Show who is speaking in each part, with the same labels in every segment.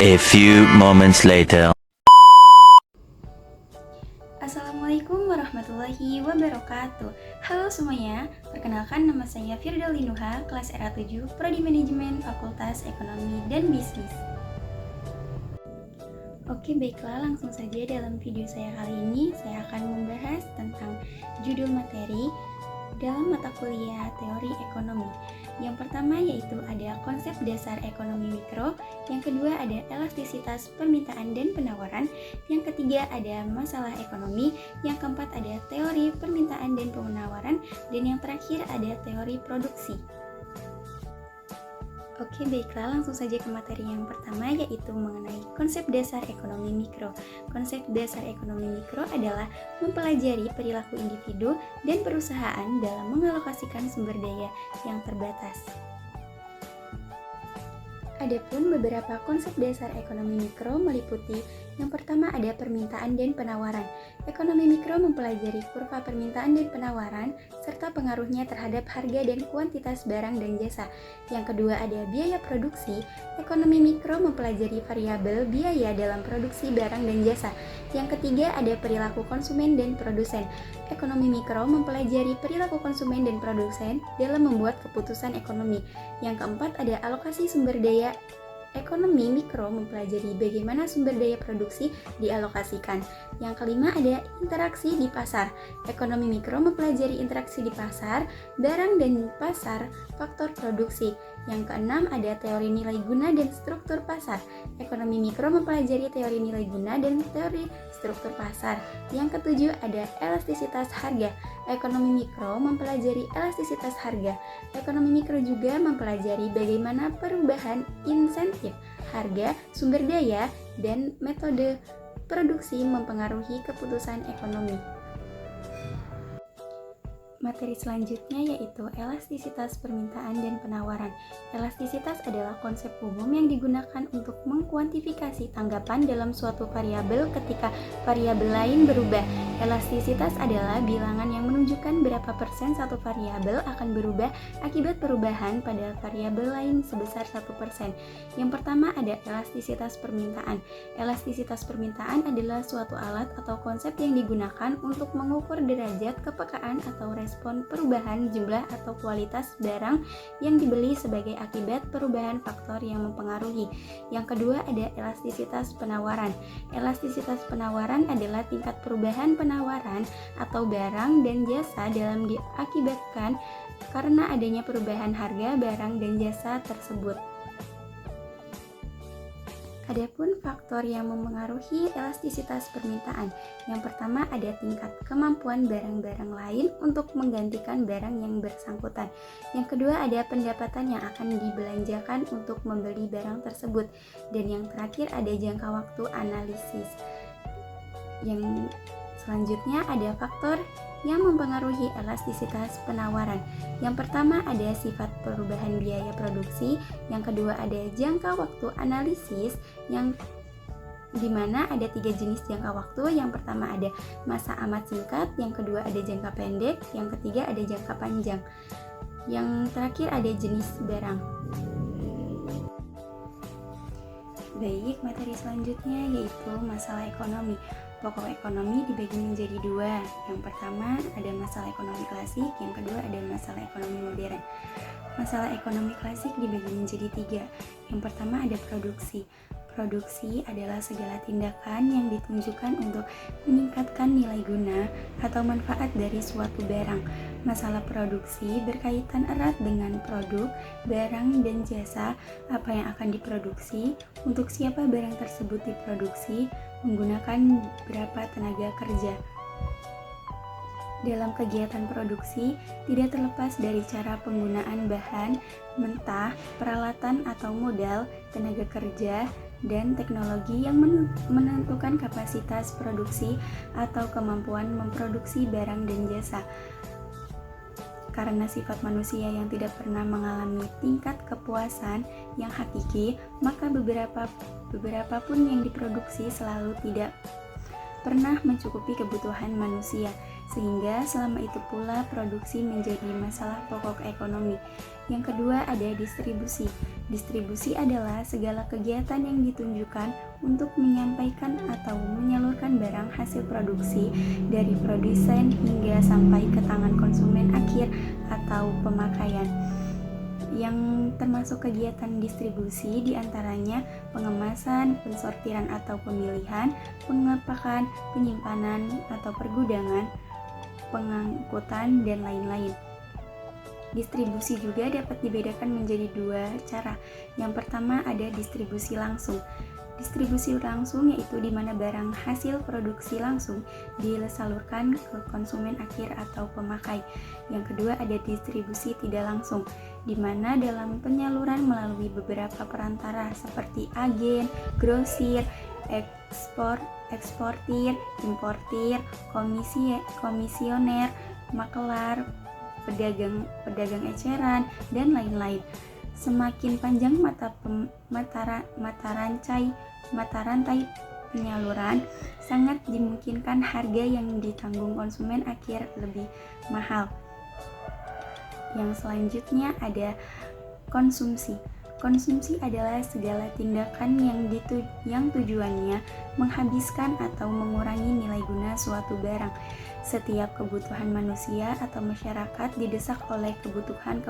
Speaker 1: A few moments later.
Speaker 2: Assalamualaikum warahmatullahi wabarakatuh. Halo semuanya, perkenalkan nama saya Firdauli Nuha, kelas RA7, Prodi Manajemen Fakultas Ekonomi dan Bisnis. Oke, baiklah, langsung saja dalam video saya kali ini saya akan membahas tentang judul materi dalam mata kuliah teori ekonomi. Yang pertama yaitu ada konsep dasar ekonomi mikro, yang kedua ada elastisitas permintaan dan penawaran, yang ketiga ada masalah ekonomi, yang keempat ada teori permintaan dan penawaran, dan yang terakhir ada teori produksi. Oke, baiklah, langsung saja ke materi yang pertama yaitu mengenai konsep dasar ekonomi mikro. Konsep dasar ekonomi mikro adalah mempelajari perilaku individu dan perusahaan dalam mengalokasikan sumber daya yang terbatas. Adapun beberapa konsep dasar ekonomi mikro meliputi yang pertama ada permintaan dan penawaran. Ekonomi mikro mempelajari kurva permintaan dan penawaran serta pengaruhnya terhadap harga dan kuantitas barang dan jasa. Yang kedua ada biaya produksi. Ekonomi mikro mempelajari variabel biaya dalam produksi barang dan jasa. Yang ketiga ada perilaku konsumen dan produsen. Ekonomi mikro mempelajari perilaku konsumen dan produsen dalam membuat keputusan ekonomi. Yang keempat ada alokasi sumber daya. Ekonomi mikro mempelajari bagaimana sumber daya produksi dialokasikan. Yang kelima ada interaksi di pasar. Ekonomi mikro mempelajari interaksi di pasar, barang dan pasar, faktor produksi. Yang keenam ada teori nilai guna dan struktur pasar. Ekonomi mikro mempelajari teori nilai guna dan teori struktur pasar. Yang ketujuh ada elastisitas harga. Ekonomi mikro mempelajari elastisitas harga. Ekonomi mikro juga mempelajari bagaimana perubahan insentif harga, sumber daya, dan metode produksi mempengaruhi keputusan ekonomi. Materi selanjutnya yaitu elastisitas permintaan dan penawaran. Elastisitas adalah konsep umum yang digunakan untuk mengkuantifikasi tanggapan dalam suatu variabel ketika variabel lain berubah. Elastisitas adalah bilangan yang menunjukkan berapa persen satu variabel akan berubah akibat perubahan pada variabel lain sebesar 1%. Yang pertama ada elastisitas permintaan. Elastisitas permintaan adalah suatu alat atau konsep yang digunakan untuk mengukur derajat kepekaan atau respon perubahan jumlah atau kualitas barang yang dibeli sebagai akibat perubahan faktor yang mempengaruhi. Yang kedua ada elastisitas penawaran. Elastisitas penawaran adalah tingkat perubahan penawaran atau barang dan jasa dalam diakibatkan karena adanya perubahan harga barang dan jasa tersebut. Adapun faktor yang mempengaruhi elastisitas permintaan. Yang pertama ada tingkat kemampuan barang-barang lain untuk menggantikan barang yang bersangkutan. Yang kedua ada pendapatan yang akan dibelanjakan untuk membeli barang tersebut. Dan yang terakhir ada jangka waktu analisis. Yang selanjutnya ada faktor yang mempengaruhi elastisitas penawaran. Yang pertama ada sifat perubahan biaya produksi, yang kedua ada jangka waktu analisis, yang dimana ada 3 jenis jangka waktu. Yang pertama ada masa amat singkat, yang kedua ada jangka pendek, yang ketiga ada jangka panjang. Yang terakhir ada jenis barang. Baik, materi selanjutnya yaitu masalah ekonomi. Pokok ekonomi dibagi menjadi 2. Yang pertama ada masalah ekonomi klasik, yang kedua ada masalah ekonomi modern. Masalah ekonomi klasik dibagi menjadi 3. Yang pertama ada produksi. Produksi adalah segala tindakan yang ditunjukkan untuk meningkatkan nilai guna atau manfaat dari suatu barang. Masalah produksi berkaitan erat dengan produk, barang, dan jasa, apa yang akan diproduksi, untuk siapa barang tersebut diproduksi, menggunakan berapa tenaga kerja. Dalam kegiatan produksi, tidak terlepas dari cara penggunaan bahan mentah, peralatan atau modal, tenaga kerja, dan teknologi yang menentukan kapasitas produksi atau kemampuan memproduksi barang dan jasa. Karena sifat manusia yang tidak pernah mengalami tingkat kepuasan yang hakiki, maka beberapa pun yang diproduksi selalu tidak pernah mencukupi kebutuhan manusia. sehingga selama itu pula produksi menjadi masalah pokok ekonomi. Yang kedua ada distribusi. Distribusi adalah segala kegiatan yang ditunjukkan untuk menyampaikan atau menyalurkan barang hasil produksi dari produsen hingga sampai ke tangan konsumen akhir atau pemakaian. Yang termasuk kegiatan distribusi diantaranya pengemasan, pensortiran atau pemilihan, pengepakan, penyimpanan atau pergudangan, pengangkutan, dan lain-lain. Distribusi juga dapat dibedakan menjadi dua cara. Yang pertama ada distribusi langsung. Distribusi langsung yaitu di mana barang hasil produksi langsung disalurkan ke konsumen akhir atau pemakai. Yang kedua ada distribusi tidak langsung, di mana dalam penyaluran melalui beberapa perantara seperti agen, grosir, eksportir, importir, komisioner, makelar, pedagang eceran, dan lain-lain. Semakin panjang mata rantai penyaluran, sangat dimungkinkan harga yang ditanggung konsumen akhir lebih mahal. Yang selanjutnya ada konsumsi. Konsumsi adalah segala tindakan yang tujuannya menghabiskan atau mengurangi nilai guna suatu barang. Setiap kebutuhan manusia atau masyarakat didesak oleh kebutuhan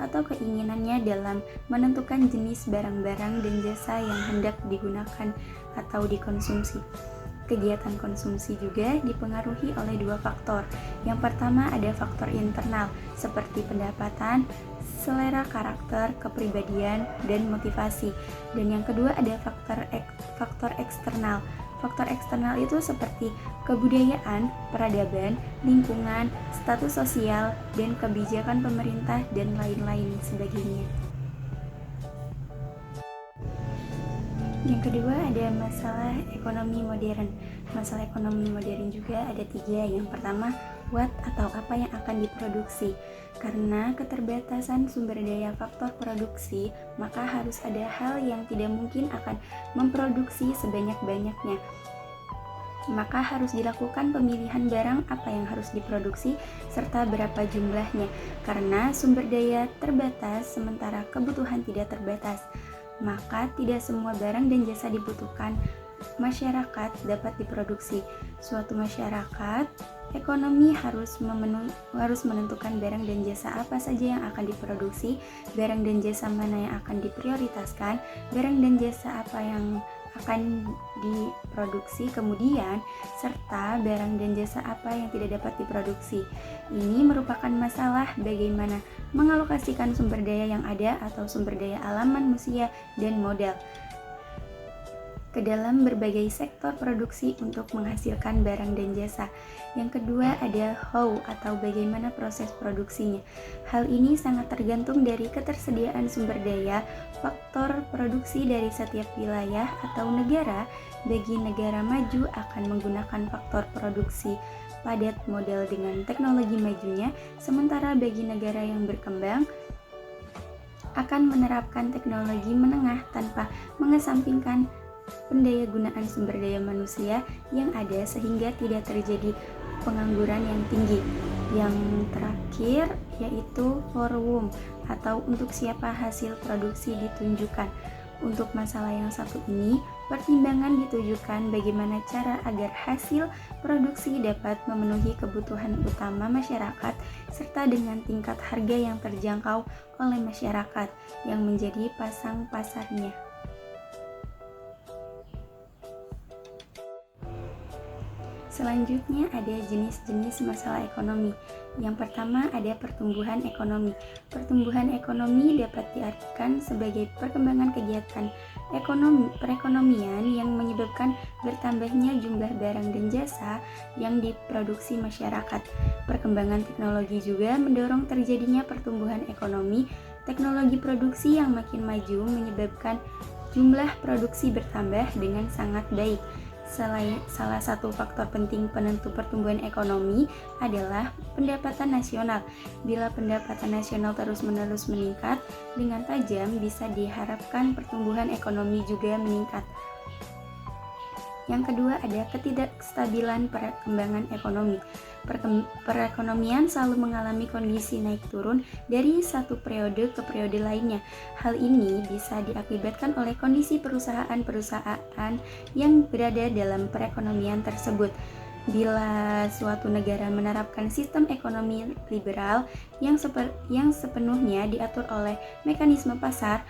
Speaker 2: atau keinginannya dalam menentukan jenis barang-barang dan jasa yang hendak digunakan atau dikonsumsi. Kegiatan konsumsi juga dipengaruhi oleh dua faktor. Yang pertama ada faktor internal seperti pendapatan, selera karakter, kepribadian, dan motivasi. Dan yang kedua ada faktor eksternal. Faktor eksternal itu seperti kebudayaan, peradaban, lingkungan, status sosial, dan kebijakan pemerintah, dan lain-lain sebagainya. Yang kedua ada masalah ekonomi modern. Masalah ekonomi modern juga ada 3. Yang pertama, what atau apa yang akan diproduksi. Karena keterbatasan sumber daya faktor produksi, maka harus ada hal yang tidak mungkin akan memproduksi sebanyak-banyaknya. Maka harus dilakukan pemilihan barang apa yang harus diproduksi serta berapa jumlahnya. Karena sumber daya terbatas sementara kebutuhan tidak terbatas, maka tidak semua barang dan jasa dibutuhkan masyarakat dapat diproduksi. Suatu masyarakat ekonomi harus menentukan barang dan jasa apa saja yang akan diproduksi, barang dan jasa mana yang akan diprioritaskan, barang dan jasa apa yang akan diproduksi kemudian, serta barang dan jasa apa yang tidak dapat diproduksi. Ini merupakan masalah bagaimana mengalokasikan sumber daya yang ada atau sumber daya alam manusia dan modal ke dalam berbagai sektor produksi untuk menghasilkan barang dan jasa. Yang kedua ada how atau bagaimana proses produksinya. Hal ini sangat tergantung dari ketersediaan sumber daya, faktor produksi dari setiap wilayah atau negara. Bagi negara maju akan menggunakan faktor produksi padat modal dengan teknologi majunya, sementara bagi negara yang berkembang akan menerapkan teknologi menengah tanpa mengesampingkan pendaya gunaan sumber daya manusia yang ada sehingga tidak terjadi pengangguran yang tinggi. Yang terakhir yaitu for whom atau untuk siapa hasil produksi ditunjukkan. Untuk masalah yang satu ini, pertimbangan ditujukan bagaimana cara agar hasil produksi dapat memenuhi kebutuhan utama masyarakat serta dengan tingkat harga yang terjangkau oleh masyarakat yang menjadi pasang pasarnya. Selanjutnya ada jenis-jenis masalah ekonomi. Yang pertama ada pertumbuhan ekonomi. Pertumbuhan ekonomi dapat diartikan sebagai perkembangan kegiatan perekonomian yang menyebabkan bertambahnya jumlah barang dan jasa yang diproduksi masyarakat. Perkembangan teknologi juga mendorong terjadinya pertumbuhan ekonomi. Teknologi produksi yang makin maju menyebabkan jumlah produksi bertambah dengan sangat baik. Salah satu faktor penting penentu pertumbuhan ekonomi adalah pendapatan nasional. Bila pendapatan nasional terus-menerus meningkat dengan tajam, bisa diharapkan pertumbuhan ekonomi juga meningkat. Yang kedua ada ketidakstabilan perkembangan ekonomi. Perekonomian selalu mengalami kondisi naik turun dari satu periode ke periode lainnya. Hal ini bisa diakibatkan oleh kondisi perusahaan-perusahaan yang berada dalam perekonomian tersebut. Bila suatu negara menerapkan sistem ekonomi liberal yang sepenuhnya diatur oleh mekanisme pasar,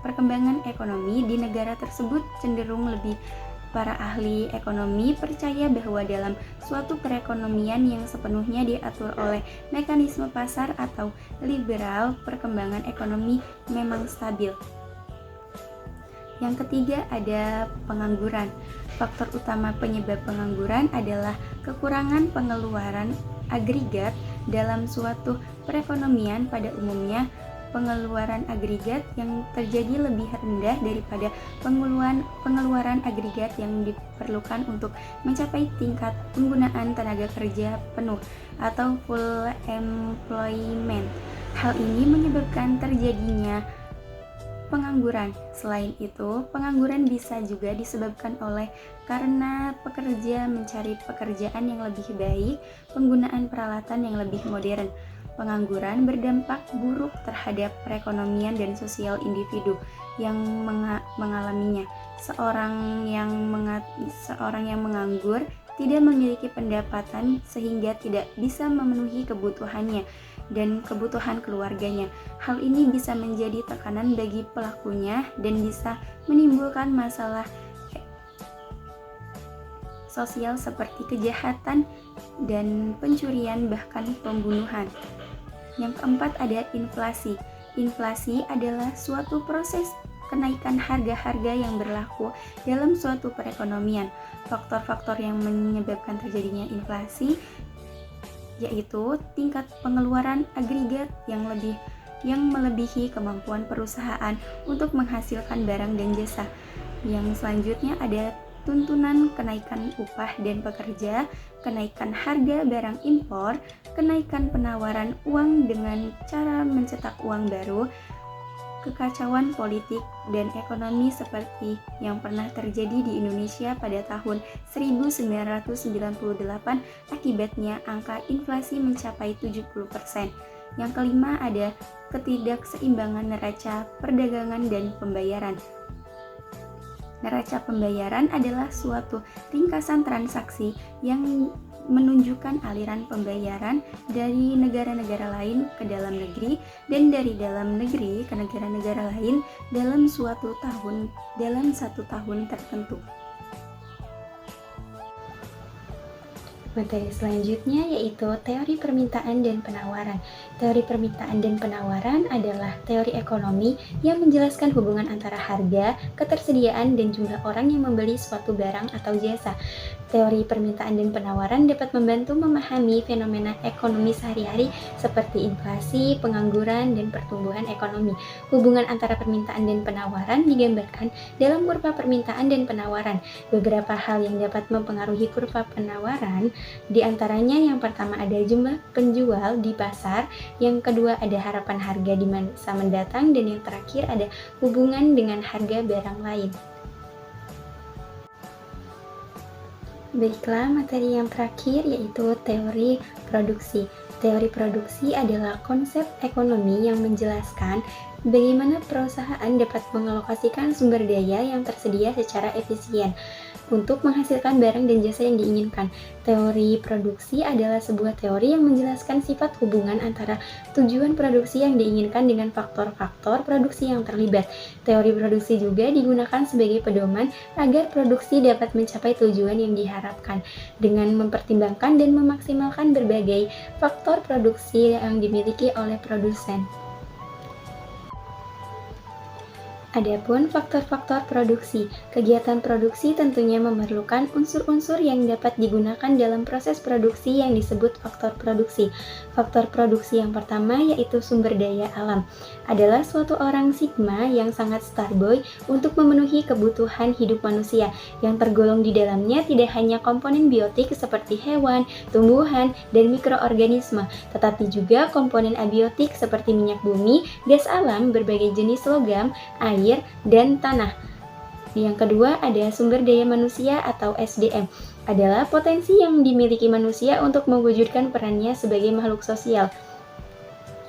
Speaker 2: perkembangan ekonomi di negara tersebut cenderung lebih. Para ahli ekonomi percaya bahwa dalam suatu perekonomian yang sepenuhnya diatur oleh mekanisme pasar atau liberal, perkembangan ekonomi memang stabil. Yang ketiga ada pengangguran. Faktor utama penyebab pengangguran adalah kekurangan pengeluaran agregat dalam suatu perekonomian. Pada umumnya, pengeluaran agregat yang terjadi lebih rendah daripada pengeluaran agregat yang diperlukan untuk mencapai tingkat penggunaan tenaga kerja penuh atau full employment. Hal ini menyebabkan terjadinya pengangguran. Selain itu, pengangguran bisa juga disebabkan karena pekerja mencari pekerjaan yang lebih baik, penggunaan peralatan yang lebih modern. Pengangguran berdampak buruk terhadap perekonomian dan sosial individu yang mengalaminya. Seorang yang menganggur tidak memiliki pendapatan sehingga tidak bisa memenuhi kebutuhannya dan kebutuhan keluarganya. Hal ini bisa menjadi tekanan bagi pelakunya dan bisa menimbulkan masalah sosial seperti kejahatan dan pencurian bahkan pembunuhan. Yang keempat ada inflasi. Inflasi adalah suatu proses kenaikan harga-harga yang berlaku dalam suatu perekonomian. Faktor-faktor yang menyebabkan terjadinya inflasi yaitu tingkat pengeluaran agregat yang melebihi kemampuan perusahaan untuk menghasilkan barang dan jasa. Yang selanjutnya ada tuntunan kenaikan upah dan pekerja, kenaikan harga barang impor, kenaikan penawaran uang dengan cara mencetak uang baru, kekacauan politik dan ekonomi seperti yang pernah terjadi di Indonesia pada tahun 1998. Akibatnya angka inflasi mencapai 70%. Yang kelima ada ketidakseimbangan neraca perdagangan dan pembayaran. Neraca pembayaran adalah suatu ringkasan transaksi yang menunjukkan aliran pembayaran dari negara-negara lain ke dalam negeri dan dari dalam negeri ke negara-negara lain dalam satu tahun tertentu. Materi selanjutnya yaitu teori permintaan dan penawaran. Teori permintaan dan penawaran adalah teori ekonomi yang menjelaskan hubungan antara harga, ketersediaan, dan jumlah orang yang membeli suatu barang atau jasa. Teori permintaan dan penawaran dapat membantu memahami fenomena ekonomi sehari-hari seperti inflasi, pengangguran, dan pertumbuhan ekonomi. Hubungan antara permintaan dan penawaran digambarkan dalam kurva permintaan dan penawaran. Beberapa hal yang dapat mempengaruhi kurva penawaran, di antaranya yang pertama ada jumlah penjual di pasar, yang kedua ada harapan harga di masa mendatang, dan yang terakhir ada hubungan dengan harga barang lain. Baiklah, materi yang terakhir yaitu teori produksi. Teori produksi adalah konsep ekonomi yang menjelaskan bagaimana perusahaan dapat mengalokasikan sumber daya yang tersedia secara efisien untuk menghasilkan barang dan jasa yang diinginkan. Teori produksi adalah sebuah teori yang menjelaskan sifat hubungan antara tujuan produksi yang diinginkan dengan faktor-faktor produksi yang terlibat. Teori produksi juga digunakan sebagai pedoman agar produksi dapat mencapai tujuan yang diharapkan dengan mempertimbangkan dan memaksimalkan berbagai faktor produksi yang dimiliki oleh produsen. Adapun faktor-faktor produksi, kegiatan produksi tentunya memerlukan unsur-unsur yang dapat digunakan dalam proses produksi yang disebut faktor produksi. Faktor produksi yang pertama yaitu sumber daya alam. Adalah suatu orang sigma yang sangat starboy untuk memenuhi kebutuhan hidup manusia, yang tergolong di dalamnya tidak hanya komponen biotik seperti hewan, tumbuhan, dan mikroorganisme, tetapi juga komponen abiotik seperti minyak bumi, gas alam, berbagai jenis logam, air, dan tanah. Yang kedua ada sumber daya manusia atau SDM, adalah potensi yang dimiliki manusia untuk mewujudkan perannya sebagai makhluk sosial.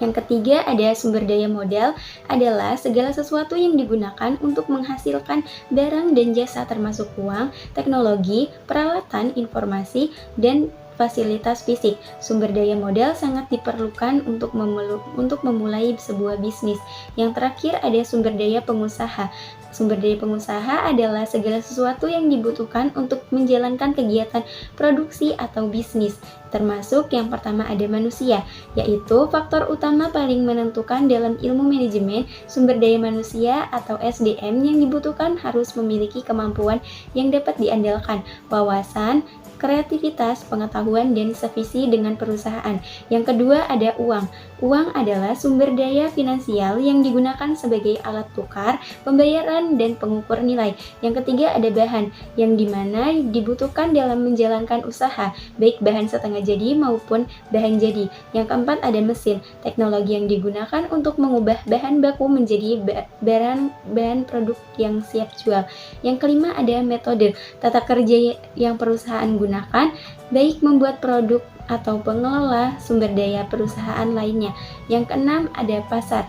Speaker 2: Yang ketiga ada sumber daya modal, adalah segala sesuatu yang digunakan untuk menghasilkan barang dan jasa termasuk uang, teknologi, peralatan, informasi, dan fasilitas fisik. Sumber daya modal sangat diperlukan untuk memulai sebuah bisnis. Yang terakhir ada sumber daya pengusaha. Sumber daya pengusaha adalah segala sesuatu yang dibutuhkan untuk menjalankan kegiatan produksi atau bisnis. Termasuk yang pertama ada manusia, yaitu faktor utama paling menentukan dalam ilmu manajemen. Sumber daya manusia atau SDM yang dibutuhkan harus memiliki kemampuan yang dapat diandalkan, wawasan, kreativitas, pengetahuan, dan sevisi dengan perusahaan. Yang kedua ada uang. Uang adalah sumber daya finansial yang digunakan sebagai alat tukar, pembayaran, dan pengukur nilai. Yang ketiga ada bahan, yang dimana dibutuhkan dalam menjalankan usaha, baik bahan setengah jadi maupun bahan jadi. Yang keempat ada mesin, teknologi yang digunakan untuk mengubah bahan baku menjadi bahan produk yang siap jual. Yang kelima ada metode, tata kerja yang perusahaan gunakan, baik membuat produk atau pengelola sumber daya perusahaan lainnya. Yang keenam ada pasar,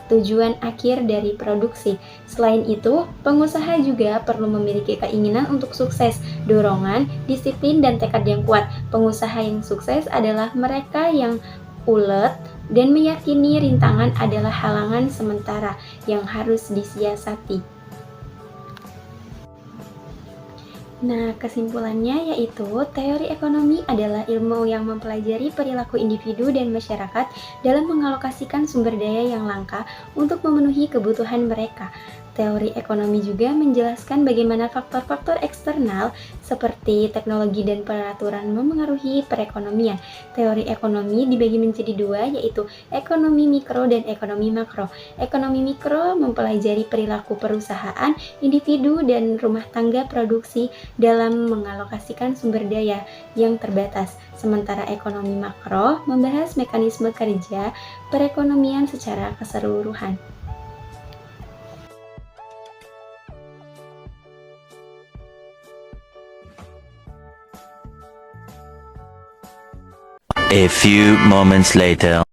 Speaker 2: tujuan akhir dari produksi. Selain itu, pengusaha juga perlu memiliki keinginan untuk sukses, dorongan, disiplin, dan tekad yang kuat. Pengusaha yang sukses adalah mereka yang ulet dan meyakini rintangan adalah halangan sementara yang harus disiasati. Nah, kesimpulannya yaitu teori ekonomi adalah ilmu yang mempelajari perilaku individu dan masyarakat dalam mengalokasikan sumber daya yang langka untuk memenuhi kebutuhan mereka. Teori ekonomi juga menjelaskan bagaimana faktor-faktor eksternal seperti teknologi dan peraturan memengaruhi perekonomian. Teori ekonomi dibagi menjadi dua, yaitu ekonomi mikro dan ekonomi makro. Ekonomi mikro mempelajari perilaku perusahaan, individu, dan rumah tangga produksi dalam mengalokasikan sumber daya yang terbatas. Sementara ekonomi makro membahas mekanisme kerja perekonomian secara keseluruhan.
Speaker 1: A few moments later.